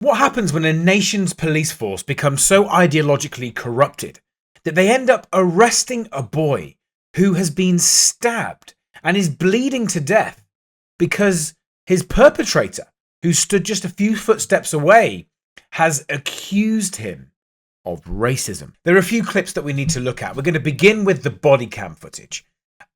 What happens when a nation's police force becomes so ideologically corrupted that they end up arresting a boy who has been stabbed and is bleeding to death because his perpetrator, who stood just a few footsteps away, has accused him of racism? There are a few clips that we need to look at. We're going to begin with the body cam footage.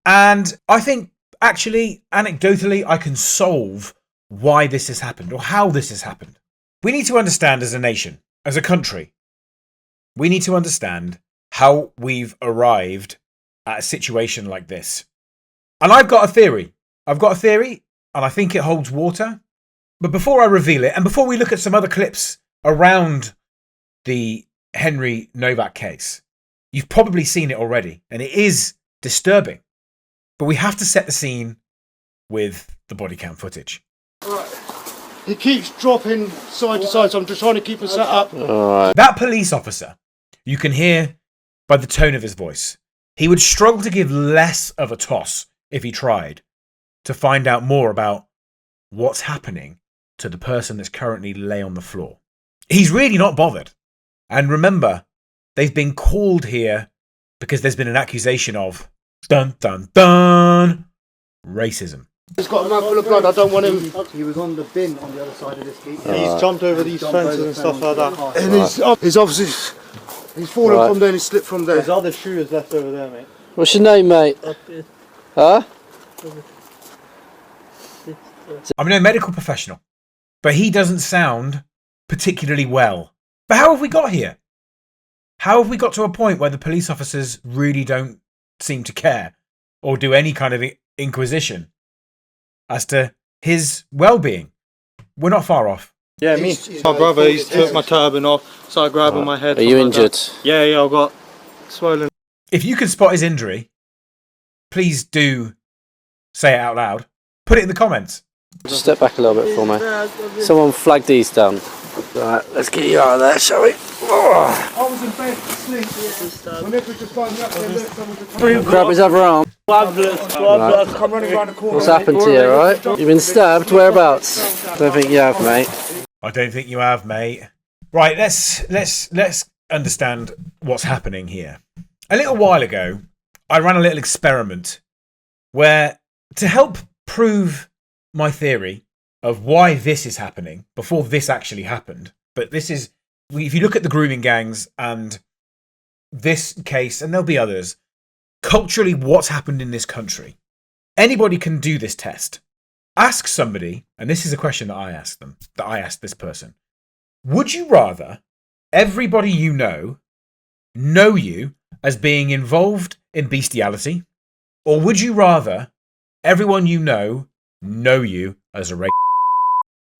And I think, actually, anecdotally, I can solve why this has happened or how this has happened. We need to understand as a nation, as a country, we need to understand how we've arrived at a situation like this. And I've got a theory. And I think it holds water. But before I reveal it, and before we look at some other clips around the Henry Nowak case, you've probably seen it already, and it is disturbing. But we have to set the scene with the body cam footage. Right. He keeps dropping side to side, so I'm just trying to keep him set up. Right. That police officer, you can hear by the tone of his voice, he would struggle to give less of a toss if he tried to find out more about what's happening to the person that's currently lay on the floor. He's really not bothered. And remember, they've been called here because there's been an accusation of dun dun dun racism. He's got a mouthful of blood. I don't want him. He was on the bin on the other side of this gate. He's jumped over these fences and stuff like that. And he's obviously fallen from there and he slipped from there. There's other shoes left over there, mate. What's your name, mate? Huh? I'm no medical professional, but he doesn't sound particularly well. But how have we got here? How have we got to a point where the police officers really don't seem to care or do any kind of inquisition as to his well-being? We're not far off. Yeah, me. My brother, he's took my turban off, started grabbing my head. Are you injured? Yeah, I've got swollen. If you can spot his injury, please do say it out loud. Put it in the comments. Just step back a little bit for me. Someone flag these down. Right, let's get you out of there, shall we? I was in bed asleep. Whenever just phoned me up, they looked. Grab his other arm. Right. Come running around the corner. What's happened to you, right? You've been stabbed? Whereabouts? Don't think you have, mate. I don't think you have, mate. Right, let's understand what's happening here. A little while ago, I ran a little experiment where, to help prove my theory of why this is happening before this actually happened, but this is, if you look at the grooming gangs and this case, and there'll be others, culturally, what's happened in this country? Anybody can do this test. Ask somebody, and this is a question that I asked this person. Would you rather everybody you know you as being involved in bestiality, or would you rather everyone you know you as a racist?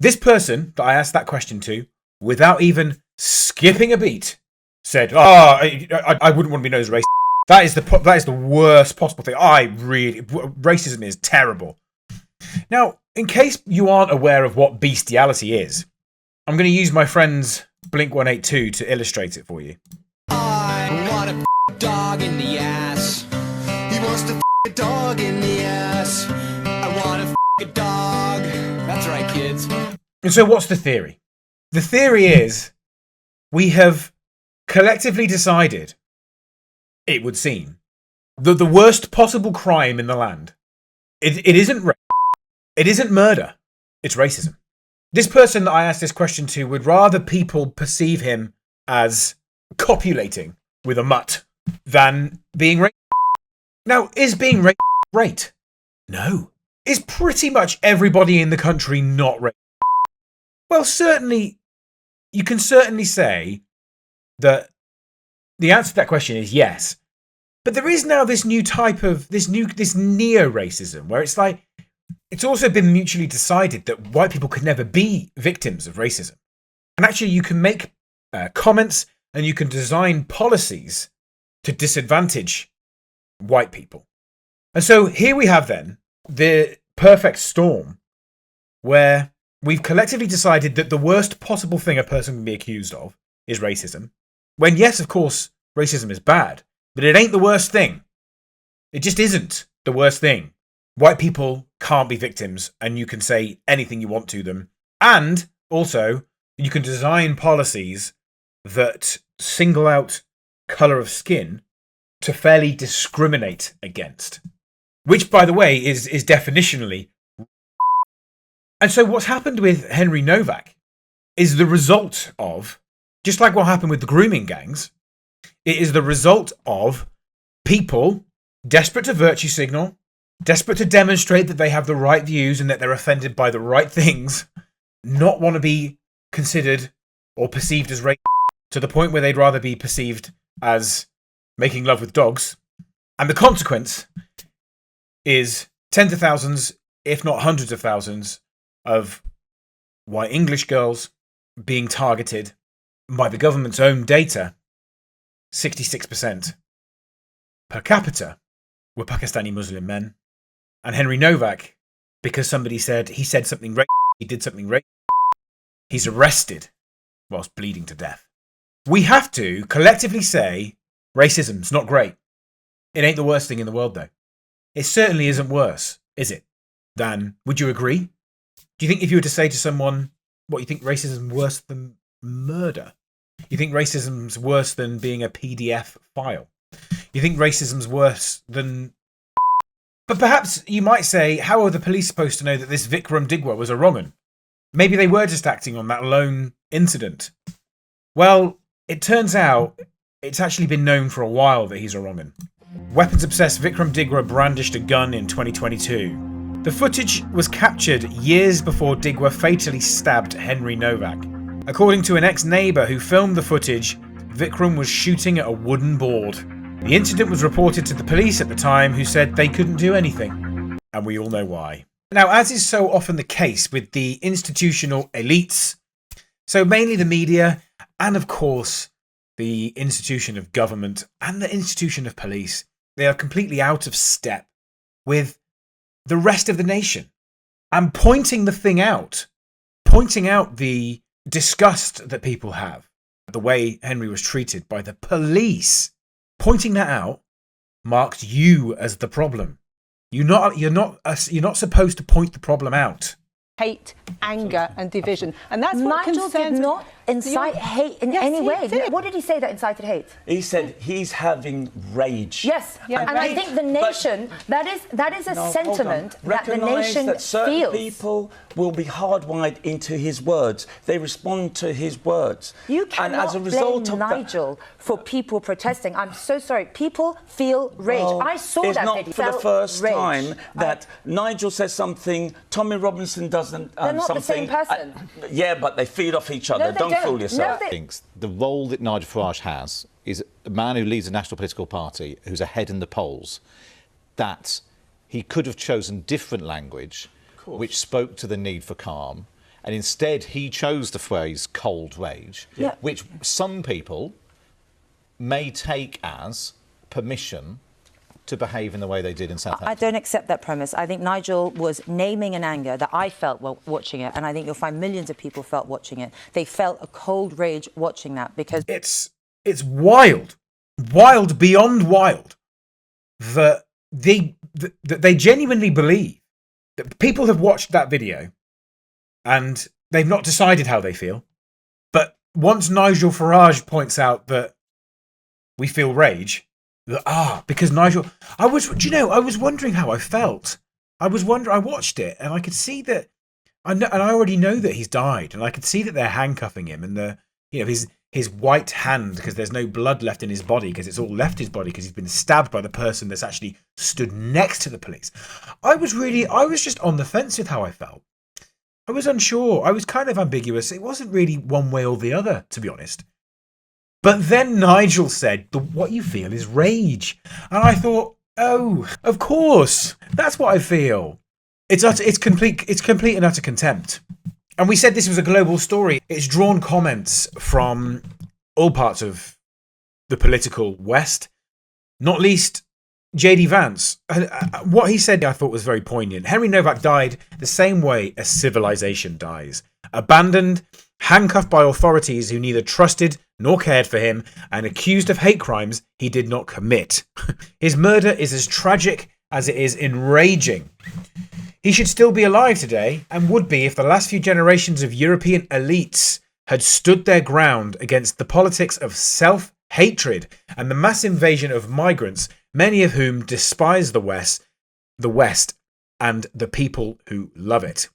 This person that I asked that question to, without even skipping a beat, said, I wouldn't want to be known as racist. That is the worst possible thing. Racism is terrible. Now, in case you aren't aware of what bestiality is, I'm going to use my friend's Blink-182 to illustrate it for you. I want a dog in the ass. He wants to a dog in the ass. I want to a dog. That's right, kids. And so what's the theory? The theory is we have collectively decided, it would seem, that the worst possible crime in the land, it isn't rape, it isn't murder, it's racism. This person that I asked this question to would rather people perceive him as copulating with a mutt than being racist. Now, is being racist right? No. Is pretty much everybody in the country not racist? Well, certainly, you can certainly say that the answer to that question is yes. But there is now this new type of, this neo-racism, where it's like, it's also been mutually decided that white people could never be victims of racism. And actually, you can make comments and you can design policies to disadvantage white people. And so here we have then the perfect storm where we've collectively decided that the worst possible thing a person can be accused of is racism. When, yes, of course, racism is bad, but it ain't the worst thing. It just isn't the worst thing. White people can't be victims, and you can say anything you want to them. And also, You can design policies that single out colour of skin to fairly discriminate against, which, by the way, is definitionally. And so what's happened with Henry Nowak is the result of, just like what happened with the grooming gangs, it is the result of people desperate to virtue signal, desperate to demonstrate that they have the right views and that they're offended by the right things, not want to be considered or perceived as racist, to the point where they'd rather be perceived as making love with dogs. And the consequence is tens of thousands, if not hundreds of thousands, of white English girls being targeted by the government's own data. 66% per capita were Pakistani Muslim men. And Henry Nowak, because somebody said he said something racist, he did something racist, he's arrested whilst bleeding to death. We have to collectively say racism's not great. It ain't the worst thing in the world, though. It certainly isn't worse, is it? Dan, would you agree? Do you think if you were to say to someone, what, you think racism's worse than murder? You think racism's worse than being a PDF file? You think racism's worse than... But perhaps you might say, how are the police supposed to know that this Vikram Digwa was a wrong'un? Maybe they were just acting on that lone incident. Well, it turns out it's actually been known for a while that he's a wrong'un. Weapons-obsessed Vikram Digwa brandished a gun in 2022. The footage was captured years before Digwa fatally stabbed Henry Nowak. According to an ex-neighbour who filmed the footage, Vikram was shooting at a wooden board. The incident was reported to the police at the time, who said they couldn't do anything. And we all know why. Now, as is so often the case with the institutional elites, so mainly the media, and of course the institution of government and the institution of police, they are completely out of step with the rest of the nation. And pointing the thing out, pointing out the disgust that people have, the way Henry was treated by the police, pointing that out marks you as the problem. You're not supposed to point the problem out. Hate, anger and division. And that's what Nigel concerns... did not incite hate in any way. What did he say that incited hate? He said he's having rage. Yes, and I think the nation, that is a sentiment that the nation that certain feels. people will be hardwired into his words. They respond to his words. You cannot and as a result blame of Nigel for people protesting. I'm so sorry. People feel rage. Well, I saw it's that not video. for the first Rage. time that Nigel says something, Tommy Robinson doesn't They're not something. the same person. Yeah, but they feed off each other. No, they don't fool don't. yourself. No, Thinks the role that Nigel Farage has is a man who leads a national political party who's ahead in the polls, that he could have chosen different language which spoke to the need for calm, and instead he chose the phrase cold rage, which some people may take as permission to behave in the way they did in Southampton. I don't accept that premise. I think Nigel was naming an anger that I felt while watching it, and I think you'll find millions of people felt watching it. They felt a cold rage watching that because... It's wild. Wild beyond wild. That they genuinely believe that people have watched that video and they've not decided how they feel. But once Nigel Farage points out that we feel rage, because Nigel, I was wondering how I felt. I watched it and I could see that, and I already know that he's died, and I could see that they're handcuffing him, and his white hand, because there's no blood left in his body, because it's all left his body because he's been stabbed by the person that's actually stood next to the police. I was just on the fence with how I felt. I was unsure. I was kind of ambiguous. It wasn't really one way or the other, to be honest. But then Nigel said, what you feel is rage. And I thought, oh, of course, that's what I feel. It's complete and utter contempt. And we said this was a global story. It's drawn comments from all parts of the political West, not least J.D. Vance. What he said I thought was very poignant. Henry Nowak died the same way a civilization dies. Abandoned, handcuffed by authorities who neither trusted nor cared for him, and accused of hate crimes he did not commit. His murder is as tragic as it is enraging. He should still be alive today, and would be if the last few generations of European elites had stood their ground against the politics of self-hatred and the mass invasion of migrants, many of whom despise the West and the people who love it.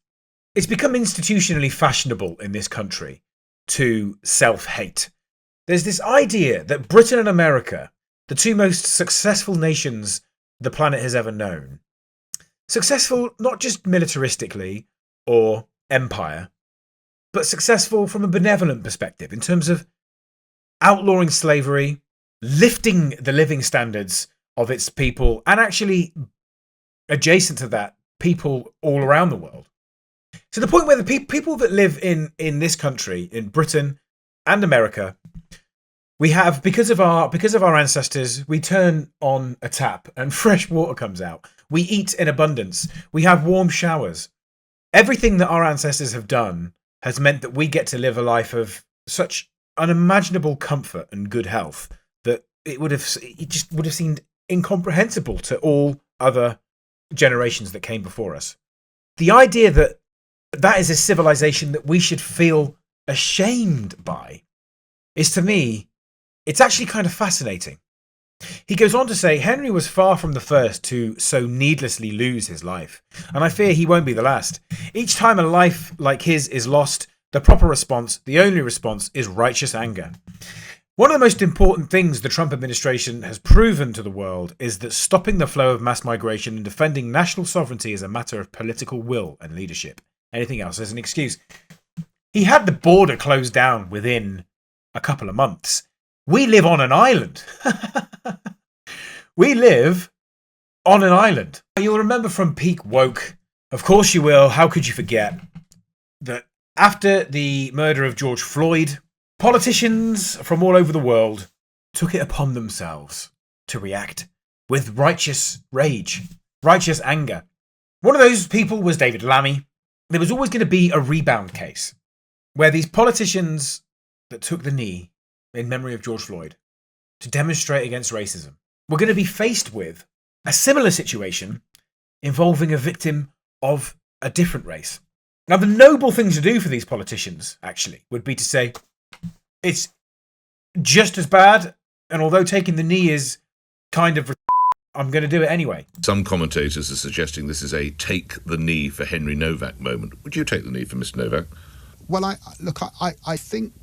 It's become institutionally fashionable in this country to self-hate. There's this idea that Britain and America, the two most successful nations the planet has ever known, successful not just militaristically or empire, but successful from a benevolent perspective in terms of outlawing slavery, lifting the living standards of its people, and actually, adjacent to that, people all around the world. To the point where the people that live in this country, in Britain and America, we have, because of our ancestors, we turn on a tap and fresh water comes out. We eat in abundance. We have warm showers. Everything that our ancestors have done has meant that we get to live a life of such unimaginable comfort and good health that it just would have seemed incomprehensible to all other generations that came before us. The idea that is a civilization that we should feel ashamed by is, to me, it's actually kind of fascinating. He goes on to say, Henry was far from the first to so needlessly lose his life, and I fear he won't be the last. Each time a life like his is lost, the proper response, the only response, is righteous anger. One of the most important things the Trump administration has proven to the world is that stopping the flow of mass migration and defending national sovereignty is a matter of political will and leadership. Anything else is an excuse. He had the border closed down within a couple of months. We live on an island. We live on an island. You'll remember from Peak Woke, of course you will, how could you forget, that after the murder of George Floyd, politicians from all over the world took it upon themselves to react with righteous rage, righteous anger. One of those people was David Lammy. There was always going to be a rebound case where these politicians that took the knee in memory of George Floyd to demonstrate against racism were going to be faced with a similar situation involving a victim of a different race. Now, the noble thing to do for these politicians, actually, would be to say, it's just as bad, and although taking the knee is kind of, I'm going to do it anyway. Some commentators are suggesting this is a take the knee for Henry Nowak moment. Would you take the knee for Mr. Nowak? Well, I think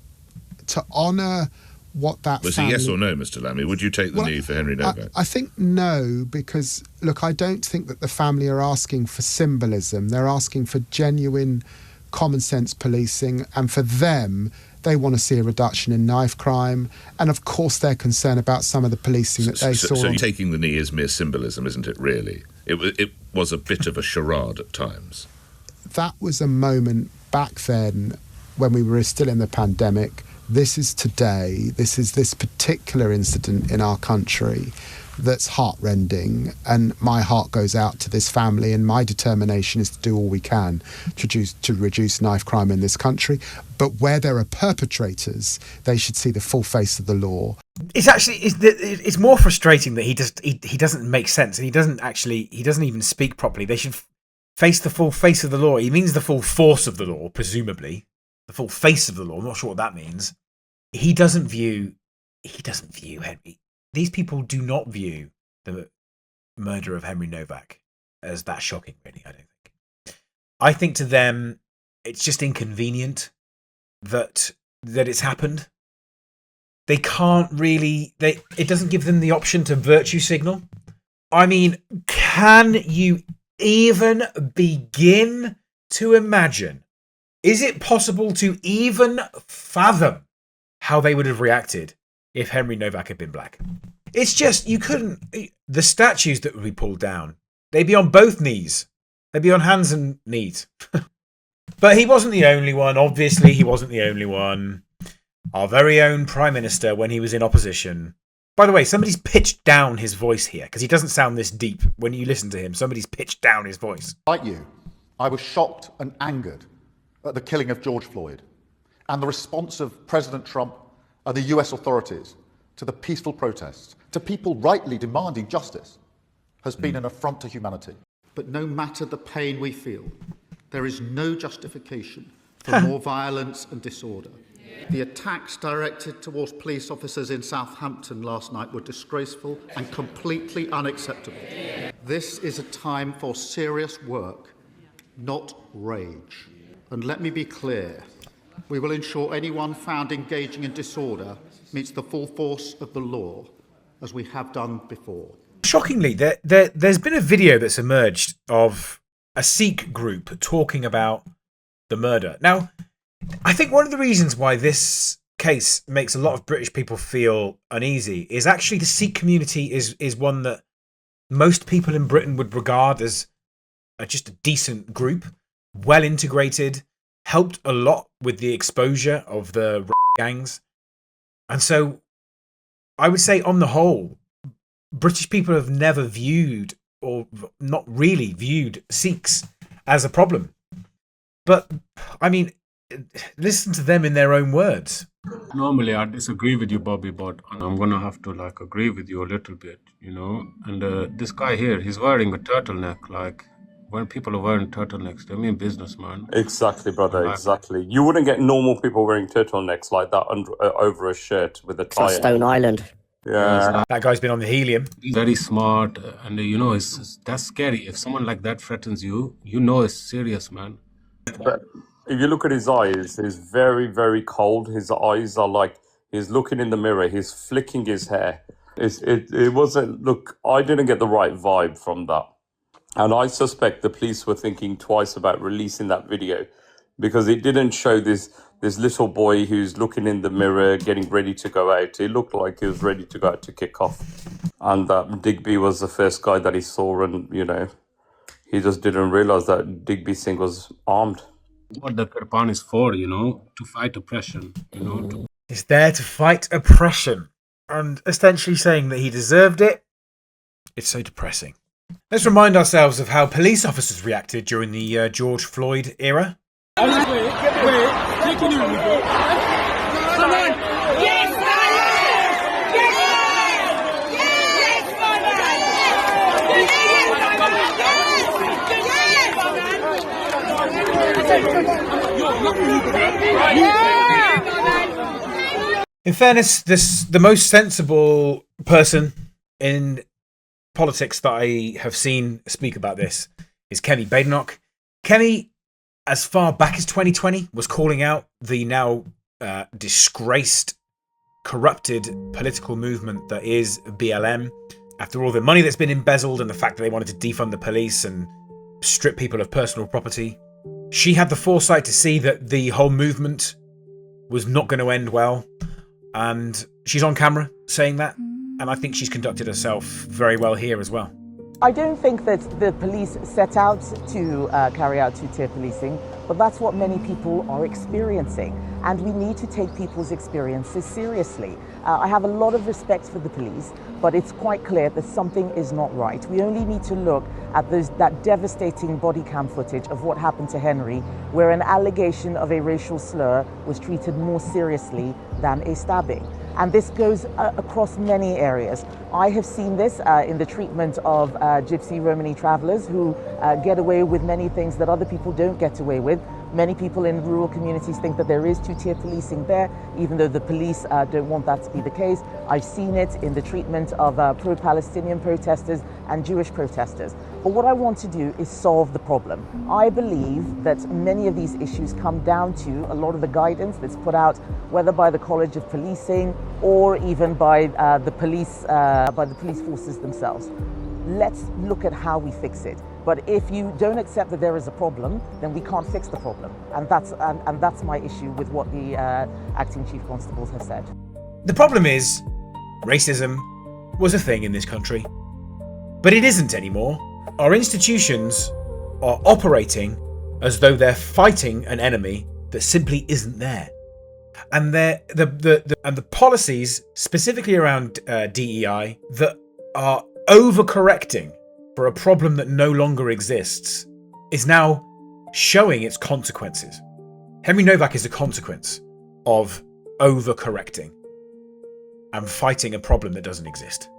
to honour what that was family... a yes or no, Mr. Lammy? Would you take the knee for Henry Nowak? I think no, because, look, I don't think that the family are asking for symbolism. They're asking for genuine common sense policing, and for them, they want to see a reduction in knife crime, and of course they're concerned about some of the policing that they saw. So taking the knee is mere symbolism, isn't it, really? It was a bit of a charade at times. That was a moment back then when we were still in the pandemic. This is today. This is this particular incident in our country that's heartrending, and my heart goes out to this family, and my determination is to do all we can to reduce knife crime in this country. But where there are perpetrators, they should see the full face of the law. It's more frustrating that he doesn't make sense, and he doesn't even speak properly. They should face the full face of the law. He means the full force of the law, presumably. The full face of the law. I'm not sure what that means. He doesn't view Henry. These people do not view the murder of Henry Nowak as that shocking, really, I don't think. I think to them, it's just inconvenient that it's happened. They can't really... It doesn't give them the option to virtue signal. I mean, can you even begin to imagine? Is it possible to even fathom how they would have reacted if Henry Nowak had been black? It's just, you couldn't... The statues that would be pulled down, they'd be on both knees. They'd be on hands and knees. But he wasn't the only one. Obviously, he wasn't the only one. Our very own Prime Minister, when he was in opposition... By the way, somebody's pitched down his voice here, because he doesn't sound this deep. When you listen to him, somebody's pitched down his voice. Like you, I was shocked and angered at the killing of George Floyd and the response of President Trump and the US authorities to the peaceful protests, to people rightly demanding justice, has been an affront to humanity. But no matter the pain we feel, there is no justification for more violence and disorder. The attacks directed towards police officers in Southampton last night were disgraceful and completely unacceptable. This is a time for serious work, not rage. And let me be clear, we will ensure anyone found engaging in disorder meets the full force of the law, as we have done before. Shockingly, there's been a video that's emerged of a Sikh group talking about the murder. Now, I think one of the reasons why this case makes a lot of British people feel uneasy is actually the Sikh community is one that most people in Britain would regard as just a decent group, well integrated, helped a lot with the exposure of the gangs. And so I would say on the whole, British people have never viewed, or not really viewed, Sikhs as a problem. But, I mean, listen to them in their own words. Normally, I disagree with you, Bobby, but I'm going to have to agree with you a little bit, And this guy here, he's wearing a turtleneck. When people are wearing turtlenecks, they mean business, man. Exactly, brother, exactly. You wouldn't get normal people wearing turtlenecks like that over a shirt with a tie. Stone Island. Yeah. That guy's been on the helium. He's very smart, and that's scary. If someone like that threatens you, it's serious, man. But if you look at his eyes, he's very, very cold. His eyes are like he's looking in the mirror. He's flicking his hair. It wasn't. Look, I didn't get the right vibe from that, and I suspect the police were thinking twice about releasing that video because it didn't show this little boy who's looking in the mirror, getting ready to go out. It looked like he was ready to go out to kick off, and that Digby was the first guy that he saw, and he just didn't realize that Digby Singh was armed. What the Kirpan is for, to fight oppression, He's there to fight oppression. And essentially saying that he deserved it. It's so depressing. Let's remind ourselves of how police officers reacted during the George Floyd era. In fairness, the most sensible person in politics that I have seen speak about this is Kemi Badenoch. Kemi, as far back as 2020, was calling out the now disgraced, corrupted political movement that is BLM. After all the money that's been embezzled and the fact that they wanted to defund the police and strip people of personal property, she had the foresight to see that the whole movement was not going to end well. And she's on camera saying that. And I think she's conducted herself very well here as well. I don't think that the police set out to carry out two-tier policing, but that's what many people are experiencing. And we need to take people's experiences seriously. I have a lot of respect for the police, but it's quite clear that something is not right. We only need to look at that devastating body cam footage of what happened to Henry, where an allegation of a racial slur was treated more seriously than a stabbing. And this goes across many areas. I have seen this in the treatment of Gypsy Romani travellers who get away with many things that other people don't get away with. Many people in rural communities think that there is two-tier policing there, even though the police don't want that to be the case. I've seen it in the treatment of pro-Palestinian protesters and Jewish protesters. But what I want to do is solve the problem. I believe that many of these issues come down to a lot of the guidance that's put out, whether by the College of Policing or even by the police forces themselves. Let's look at how we fix it. But if you don't accept that there is a problem, then we can't fix the problem. And that's my issue with what the acting chief constables have said. The problem is, racism was a thing in this country. But it isn't anymore. Our institutions are operating as though they're fighting an enemy that simply isn't there. And the policies, specifically around DEI, that are overcorrecting for a problem that no longer exists, is now showing its consequences. Henry Nowak is a consequence of overcorrecting and fighting a problem that doesn't exist.